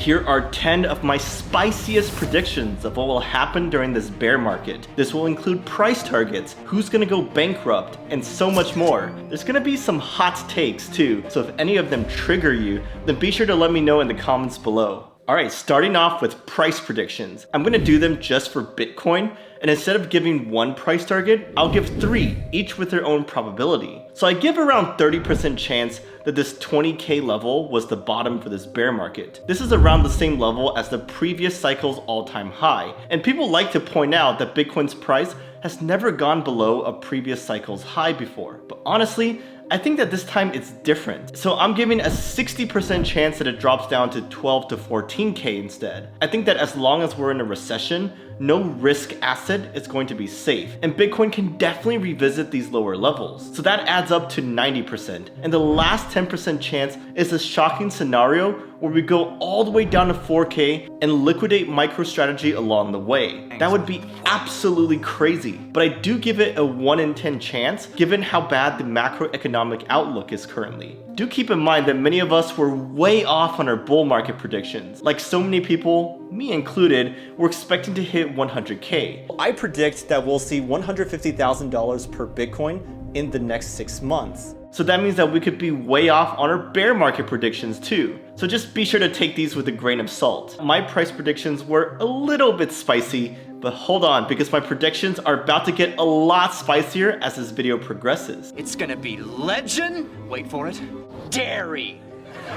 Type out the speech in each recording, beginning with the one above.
here are 10 of my spiciest predictions of what will happen during this bear market. This will include price targets, who's gonna go bankrupt, and so much more. There's gonna be some hot takes too, so if any of them trigger you, then be sure to let me know in the comments below. Alright, starting off with price predictions. I'm gonna do them just for Bitcoin, and instead of giving one price target, I'll give 3, each with their own probability. So I give around 30% chance that this 20k level was the bottom for this bear market. This is around the same level as the previous cycle's all-time high, and people like to point out that Bitcoin's price has never gone below a previous cycle's high before. But honestly, I think that this time it's different. So I'm giving a 60% chance that it drops down to 12 to 14k instead. I think that as long as we're in a recession, no risk asset is going to be safe, and Bitcoin can definitely revisit these lower levels. So that adds up to 90%. And the last 10% chance is a shocking scenario where we go all the way down to 4k and liquidate MicroStrategy along the way. That would be absolutely crazy, but I do give it a 1 in 10 chance given how bad the macroeconomic outlook is currently. Do keep in mind that many of us were way off on our bull market predictions. Like so many people, me included, were expecting to hit 100k. I predict that we'll see $150,000 per Bitcoin in the next 6 months. So that means that we could be way off on our bear market predictions too. So just be sure to take these with a grain of salt. My price predictions were a little bit spicy, but hold on, because my predictions are about to get a lot spicier as this video progresses. It's gonna be legend, wait for it, dairy.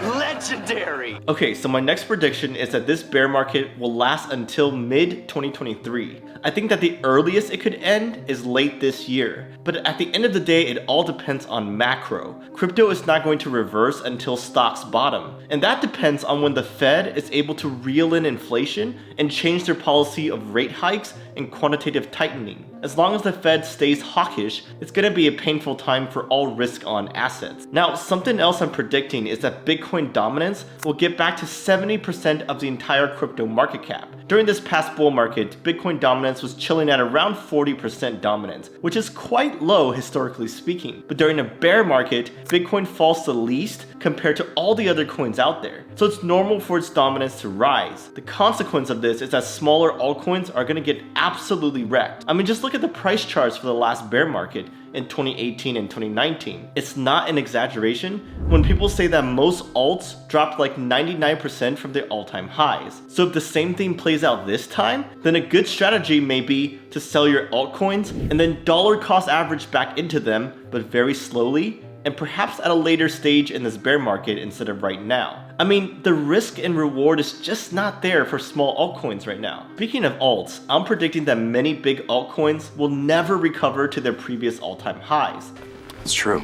Legendary! Okay, so my next prediction is that this bear market will last until mid-2023. I think that the earliest it could end is late this year. But at the end of the day, it all depends on macro. Crypto is not going to reverse until stocks bottom. And that depends on when the Fed is able to reel in inflation and change their policy of rate hikes and quantitative tightening. As long as the Fed stays hawkish, it's going to be a painful time for all risk-on assets. Now, something else I'm predicting is that Bitcoin dominance will get back to 70% of the entire crypto market cap. During this past bull market, Bitcoin dominance was chilling at around 40% dominance, which is quite low historically speaking. But during a bear market, Bitcoin falls the least compared to all the other coins out there. So it's normal for its dominance to rise. The consequence of this is that smaller altcoins are going to get absolutely wrecked. I mean, just look at the price charts for the last bear market in 2018 and 2019. It's not an exaggeration when people say that most alts dropped like 99% from their all-time highs. So if the same thing plays out this time, then a good strategy may be to sell your altcoins and then dollar cost average back into them, but very slowly, and perhaps at a later stage in this bear market instead of right now. I mean, the risk and reward is just not there for small altcoins right now. Speaking of alts, I'm predicting that many big altcoins will never recover to their previous all-time highs. It's true.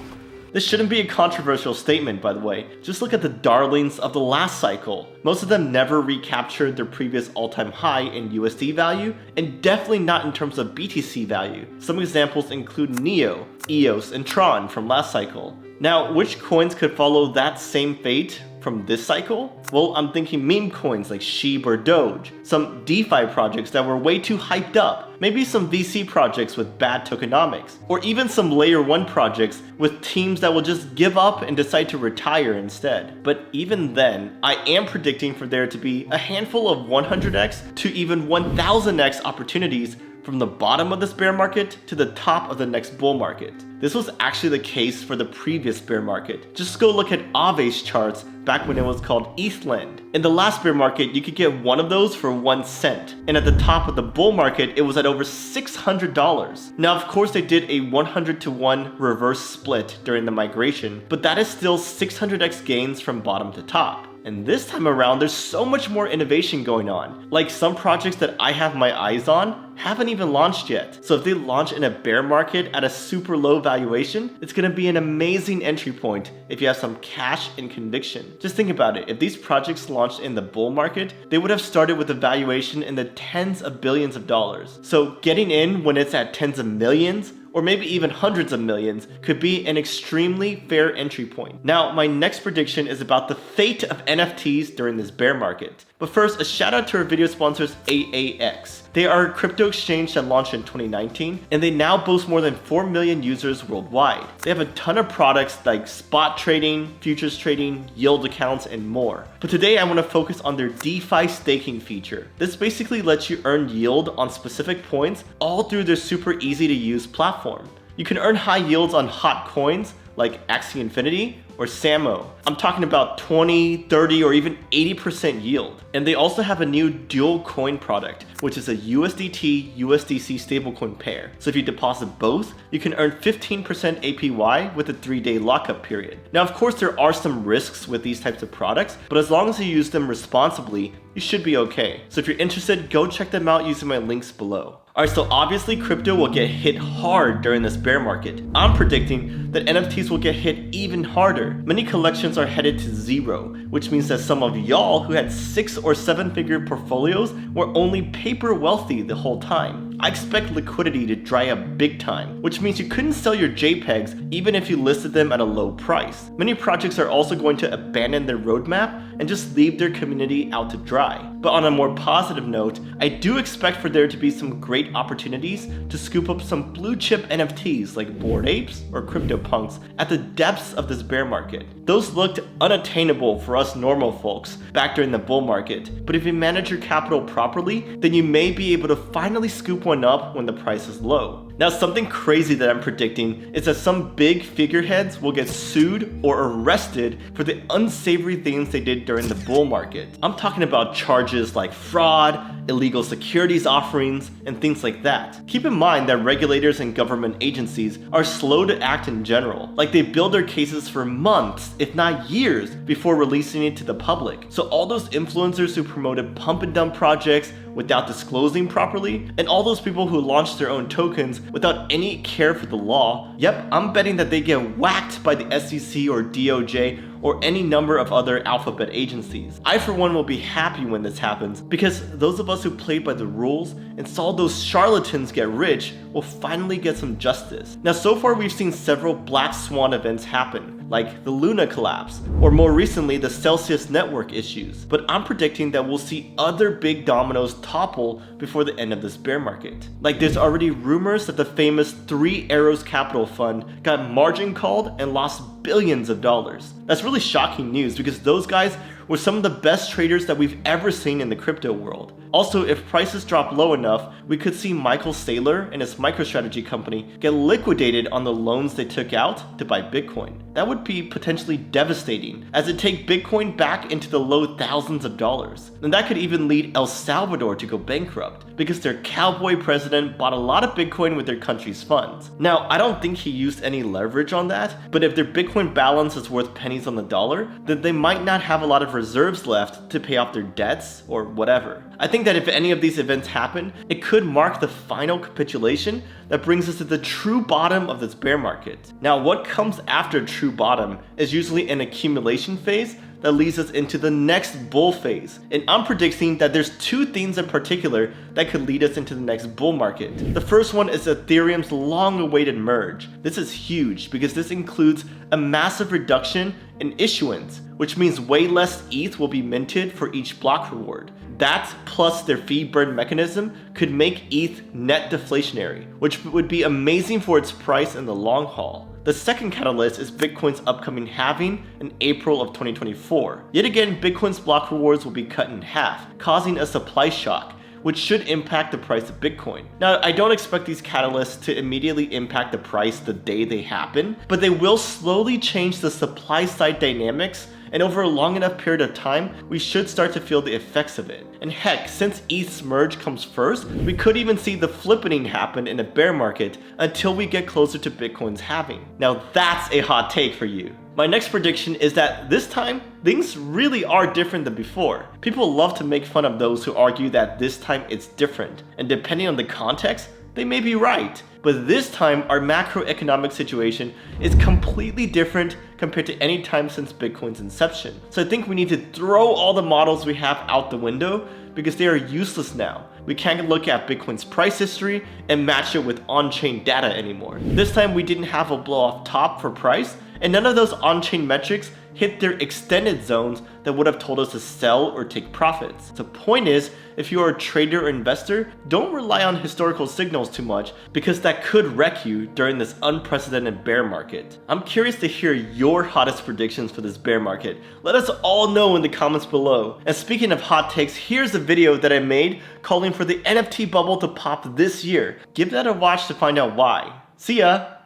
This shouldn't be a controversial statement, by the way. Just look at the darlings of the last cycle. Most of them never recaptured their previous all-time high in USD value, and definitely not in terms of BTC value. Some examples include Neo, EOS, and Tron from last cycle. Now, which coins could follow that same fate from this cycle? Well, I'm thinking meme coins like SHIB or Doge, some DeFi projects that were way too hyped up, maybe some VC projects with bad tokenomics, or even some layer 1 projects with teams that will just give up and decide to retire instead. But even then, I am predicting for there to be a handful of 100x to even 1000x opportunities from the bottom of this bear market to the top of the next bull market. This was actually the case for the previous bear market. Just go look at Aave's charts back when it was called ETHLend. In the last bear market, you could get one of those for 1 cent. And at the top of the bull market, it was at over $600. Now, of course, they did a 100-to-1 reverse split during the migration, but that is still 600x gains from bottom to top. And this time around, there's so much more innovation going on. Like some projects that I have my eyes on haven't even launched yet. So if they launch in a bear market at a super low valuation, it's gonna be an amazing entry point if you have some cash and conviction. Just think about it. If these projects launched in the bull market, they would have started with a valuation in the tens of billions of dollars. So getting in when it's at tens of millions or maybe even hundreds of millions, could be an extremely fair entry point. Now, my next prediction is about the fate of NFTs during this bear market. But first, a shout out to our video sponsors AAX. They are a crypto exchange that launched in 2019, and they now boast more than 4 million users worldwide. They have a ton of products like spot trading, futures trading, yield accounts, and more. But today I want to focus on their DeFi staking feature. This basically lets you earn yield on specific points all through their super easy to use platform. You can earn high yields on hot coins like Axie Infinity or Samo. I'm talking about 20, 30, or even 80% yield. And they also have a new dual coin product, which is a USDT USDC stablecoin pair. So if you deposit both, you can earn 15% APY with a 3-day lockup period. Now, of course, there are some risks with these types of products, but as long as you use them responsibly, you should be okay. So if you're interested, go check them out using my links below. Alright, so obviously crypto will get hit hard during this bear market. I'm predicting that NFTs will get hit even harder. Many collections are headed to zero, which means that some of y'all who had 6 or 7 figure portfolios were only paper wealthy the whole time. I expect liquidity to dry up big time, which means you couldn't sell your JPEGs even if you listed them at a low price. Many projects are also going to abandon their roadmap and just leave their community out to dry. But on a more positive note, I do expect for there to be some great opportunities to scoop up some blue chip NFTs like Bored Apes or CryptoPunks at the depths of this bear market. Those looked unattainable for us normal folks back during the bull market, but if you manage your capital properly, then you may be able to finally scoop one up when the price is low. Now, something crazy that I'm predicting is that some big figureheads will get sued or arrested for the unsavory things they did during the bull market. I'm talking about charges like fraud, illegal securities offerings, and things like that. Keep in mind that regulators and government agencies are slow to act in general. Like, they build their cases for months, if not years, before releasing it to the public. So all those influencers who promoted pump and dump projects without disclosing properly, and all those people who launched their own tokens without any care for the law, yep, I'm betting that they get whacked by the SEC or DOJ or any number of other alphabet agencies. I for one will be happy when this happens, because those of us who played by the rules and saw those charlatans get rich will finally get some justice. Now, so far we've seen several black swan events happen, like the Luna collapse, or more recently the Celsius network issues. But I'm predicting that we'll see other big dominoes topple before the end of this bear market. Like, there's already rumors that the famous 3 Arrows Capital Fund got margin called and lost billions of dollars. That's really shocking news because those guys were some of the best traders that we've ever seen in the crypto world. Also, if prices drop low enough, we could see Michael Saylor and his MicroStrategy company get liquidated on the loans they took out to buy Bitcoin. That would be potentially devastating, as it'd take Bitcoin back into the low thousands of dollars. And that could even lead El Salvador to go bankrupt, because their cowboy president bought a lot of Bitcoin with their country's funds. Now, I don't think he used any leverage on that, but if their Bitcoin balance is worth pennies on the dollar, then they might not have a lot of reserves left to pay off their debts or whatever. I think that if any of these events happen, it could mark the final capitulation that brings us to the true bottom of this bear market. Now, what comes after true bottom is usually an accumulation phase that leads us into the next bull phase. And I'm predicting that there's 2 things in particular that could lead us into the next bull market. The first one is Ethereum's long-awaited merge. This is huge because this includes a massive reduction in issuance, which means way less ETH will be minted for each block reward. That, plus their fee burn mechanism, could make ETH net deflationary, which would be amazing for its price in the long haul. The second catalyst is Bitcoin's upcoming halving in April of 2024. Yet again, Bitcoin's block rewards will be cut in half, causing a supply shock, which should impact the price of Bitcoin. Now, I don't expect these catalysts to immediately impact the price the day they happen, but they will slowly change the supply side dynamics, and over a long enough period of time, we should start to feel the effects of it. And heck, since ETH's merge comes first, we could even see the flippening happen in a bear market until we get closer to Bitcoin's halving. Now that's a hot take for you. My next prediction is that this time, things really are different than before. People love to make fun of those who argue that this time it's different, and depending on the context, they may be right. But this time, our macroeconomic situation is completely different compared to any time since Bitcoin's inception. So I think we need to throw all the models we have out the window because they are useless now. We can't look at Bitcoin's price history and match it with on-chain data anymore. This time we didn't have a blow off top for price, and none of those on-chain metrics hit their extended zones that would have told us to sell or take profits. The point is, if you are a trader or investor, don't rely on historical signals too much because that could wreck you during this unprecedented bear market. I'm curious to hear your hottest predictions for this bear market. Let us all know in the comments below. And speaking of hot takes, here's a video that I made calling for the NFT bubble to pop this year. Give that a watch to find out why. See ya!